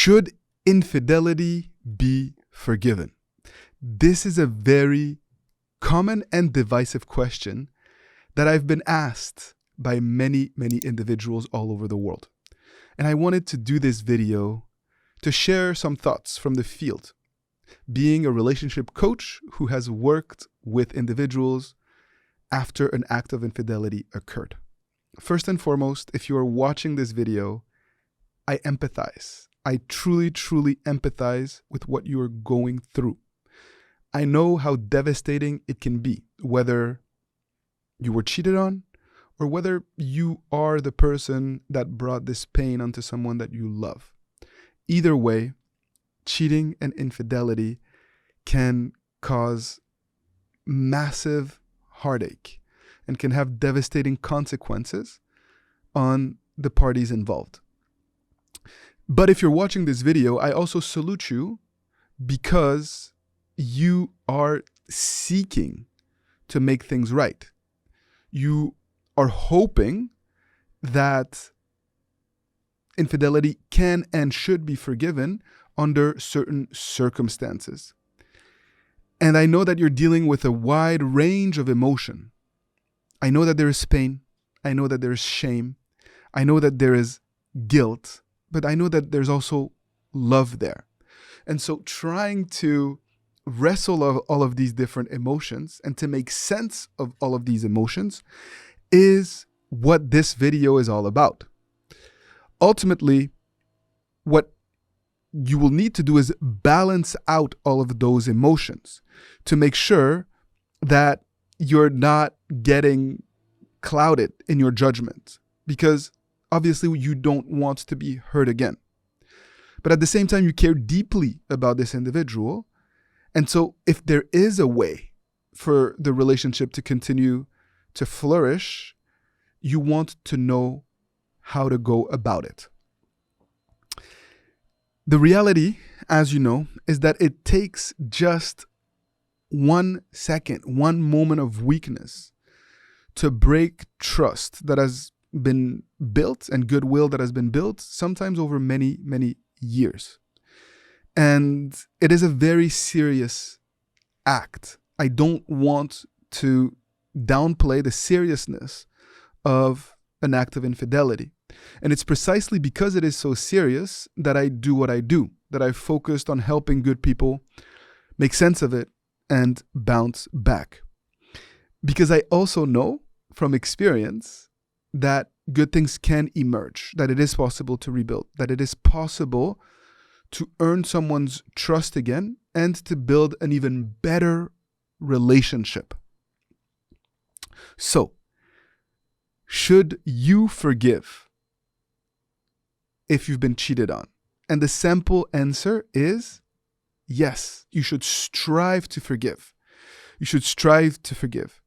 Should infidelity be forgiven? This is a very common and divisive question that I've been asked by many individuals all over the world. And I wanted to do this video to share some thoughts from the field, being a relationship coach who has worked with individuals after an act of infidelity occurred. First and foremost, if you are watching this video, I empathize. I truly empathize with what you are going through. I know how devastating it can be, whether you were cheated on or whether you are the person that brought this pain onto someone that you love. Either way, cheating and infidelity can cause massive heartache and can have devastating consequences on the parties involved. But if you're watching this video, I also salute you because you are seeking to make things right. You are hoping that infidelity can and should be forgiven under certain circumstances. And I know that you're dealing with a wide range of emotion. I know that there is pain. I know that there is shame. I know that there is guilt. But I know that there's also love there. And so trying to wrestle all of these different emotions and to make sense of all of these emotions is what this video is all about. Ultimately, what you will need to do is balance out all of those emotions to make sure that you're not getting clouded in your judgment, because obviously you don't want to be hurt again. But at the same time, you care deeply about this individual. And so if there is a way for the relationship to continue to flourish, you want to know how to go about it. The reality, as you know, is that it takes just 1 second, one moment of weakness to break trust that has been built and goodwill that has been built, sometimes over many years. And it is a very serious act. I don't want to downplay the seriousness of an act of infidelity. And it's precisely because it is so serious that I do what I do, that I focused on helping good people make sense of it and bounce back. Because I also know from experience that good things can emerge, that it is possible to rebuild, that it is possible to earn someone's trust again and to build an even better relationship. So, should you forgive if you've been cheated on? And the simple answer is yes, you should strive to forgive. You should strive to forgive.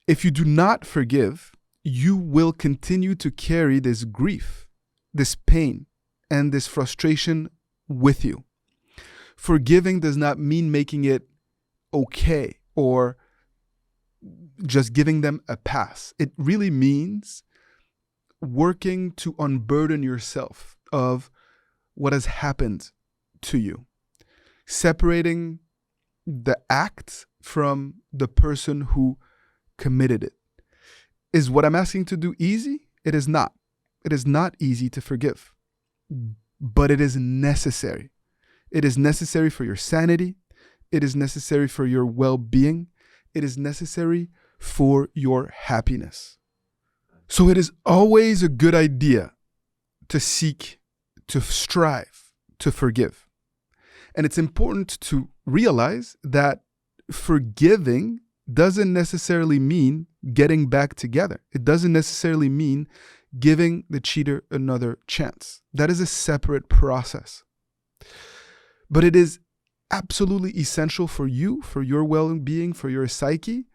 If you do not forgive, you will continue to carry this grief, this pain, and this frustration with you. Forgiving does not mean making it okay or just giving them a pass. It really means working to unburden yourself of what has happened to you. Separating the act from the person who committed it. Is what I'm asking to do easy? It is not. It is not easy to forgive, but it is necessary. It is necessary for your sanity. It is necessary for your well-being. It is necessary for your happiness. So it is always a good idea to seek, to strive, to forgive. And it's important to realize that forgiving doesn't necessarily mean getting back together. It doesn't necessarily mean giving the cheater another chance. That is a separate process. But it is absolutely essential for you, for your well-being, for your psyche,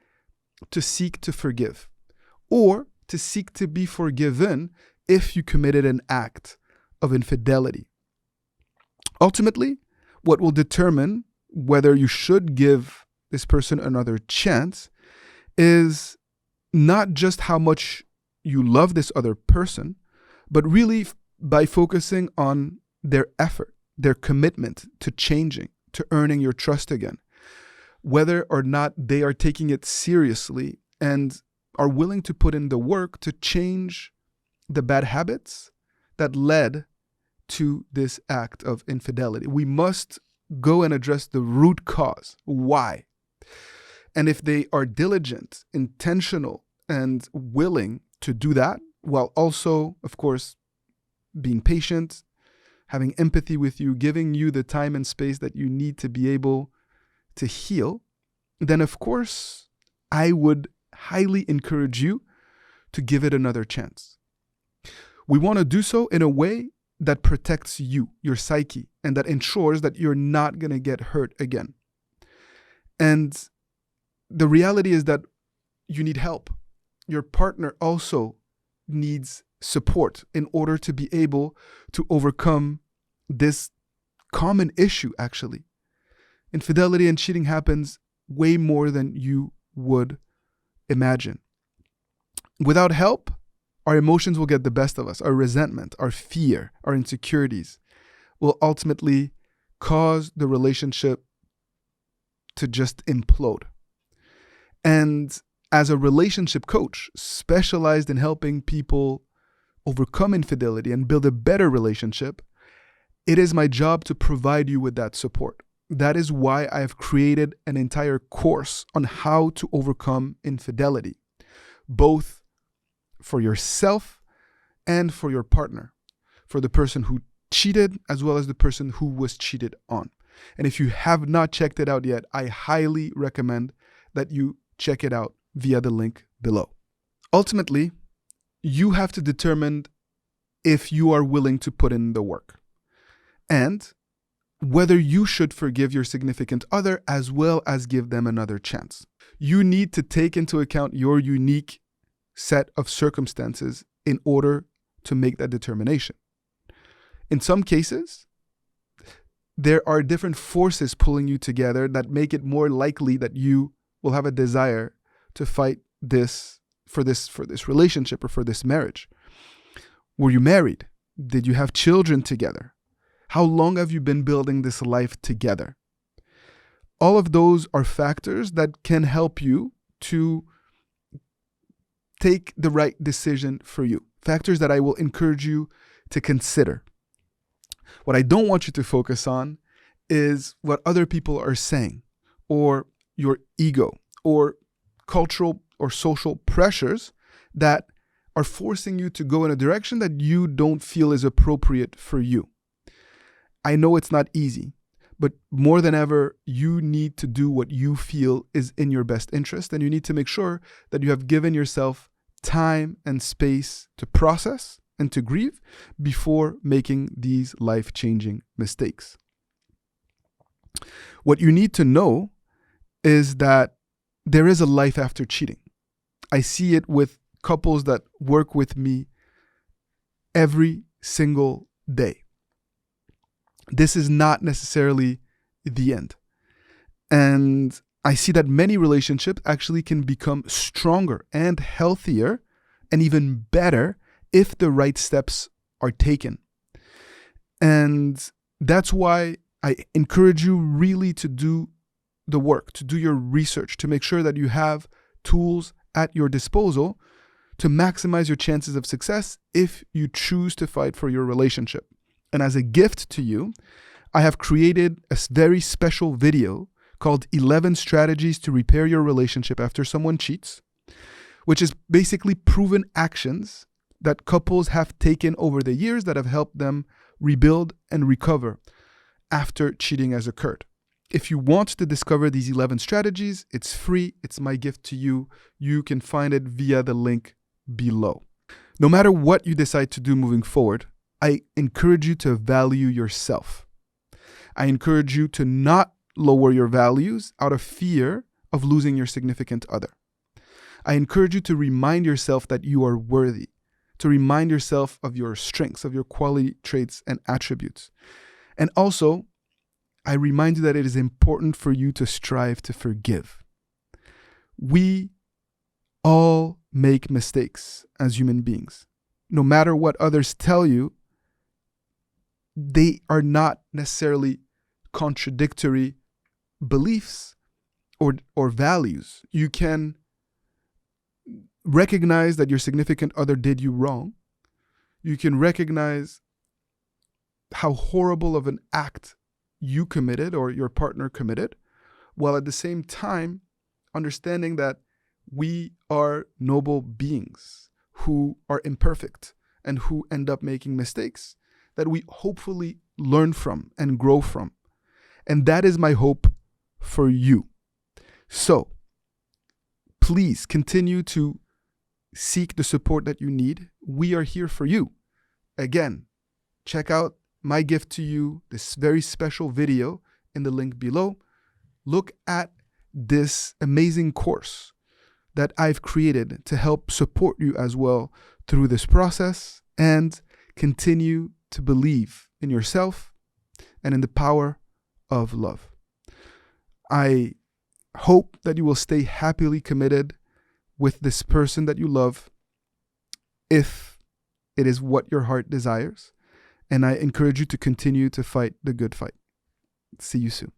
to seek to forgive or to seek to be forgiven if you committed an act of infidelity. Ultimately, what will determine whether you should give this person another chance is not just how much you love this other person, but really by focusing on their effort, their commitment to changing, to earning your trust again. Whether or not they are taking it seriously and are willing to put in the work to change the bad habits that led to this act of infidelity. We must go and address the root cause. Why? And if they are diligent, intentional, and willing to do that, while also, of course, being patient, having empathy with you, giving you the time and space that you need to be able to heal, then of course, I would highly encourage you to give it another chance. We want to do so in a way that protects you, your psyche, and that ensures that you're not going to get hurt again. And the reality is that you need help. Your partner also needs support in order to be able to overcome this common issue, actually. Infidelity and cheating happens way more than you would imagine. Without help, our emotions will get the best of us. Our resentment, our fear, our insecurities will ultimately cause the relationship to just implode. And as a relationship coach specialized in helping people overcome infidelity and build a better relationship, it is my job to provide you with that support. That is why I have created an entire course on how to overcome infidelity, both for yourself and for your partner, for the person who cheated as well as the person who was cheated on. And if you have not checked it out yet, I highly recommend that you check it out via the link below. Ultimately, you have to determine if you are willing to put in the work and whether you should forgive your significant other as well as give them another chance. You need to take into account your unique set of circumstances in order to make that determination. In some cases, there are different forces pulling you together that make it more likely that you will have a desire to fight for this relationship or for this marriage. Were you married? Did you have children together? How long have you been building this life together? All of those are factors that can help you to take the right decision for you. Factors that I will encourage you to consider. What I don't want you to focus on is what other people are saying, or your ego, or cultural or social pressures that are forcing you to go in a direction that you don't feel is appropriate for you. I know it's not easy, but more than ever, you need to do what you feel is in your best interest, and you need to make sure that you have given yourself time and space to process and to grieve before making these life-changing mistakes. What you need to know is that there is a life after cheating. I see it with couples that work with me every single day. This is not necessarily the end. And I see that many relationships actually can become stronger and healthier and even better if the right steps are taken. And that's why I encourage you really to do the work, to do your research, to make sure that you have tools at your disposal to maximize your chances of success if you choose to fight for your relationship. And as a gift to you, I have created a very special video called 11 Strategies to Repair Your Relationship After Someone Cheats, which is basically proven actions that couples have taken over the years that have helped them rebuild and recover after cheating has occurred. If you want to discover these 11 strategies, it's free. It's my gift to you. You can find it via the link below. No matter what you decide to do moving forward, I encourage you to value yourself. I encourage you to not lower your values out of fear of losing your significant other. I encourage you to remind yourself that you are worthy, to remind yourself of your strengths, of your quality traits and attributes. And also, I remind you that it is important for you to strive to forgive. We all make mistakes as human beings. No matter what others tell you, they are not necessarily contradictory beliefs or values. You can recognize that your significant other did you wrong. You can recognize how horrible of an act you committed or your partner committed, while at the same time understanding that we are noble beings who are imperfect and who end up making mistakes that we hopefully learn from and grow from. And that is my hope for you. So please continue to seek the support that you need. We are here for you. Again, check out my gift to you, this very special video in the link below. Look at this amazing course that I've created to help support you as well through this process, and continue to believe in yourself and in the power of love. I hope that you will stay happily committed with this person that you love, if it is what your heart desires. And I encourage you to continue to fight the good fight. See you soon.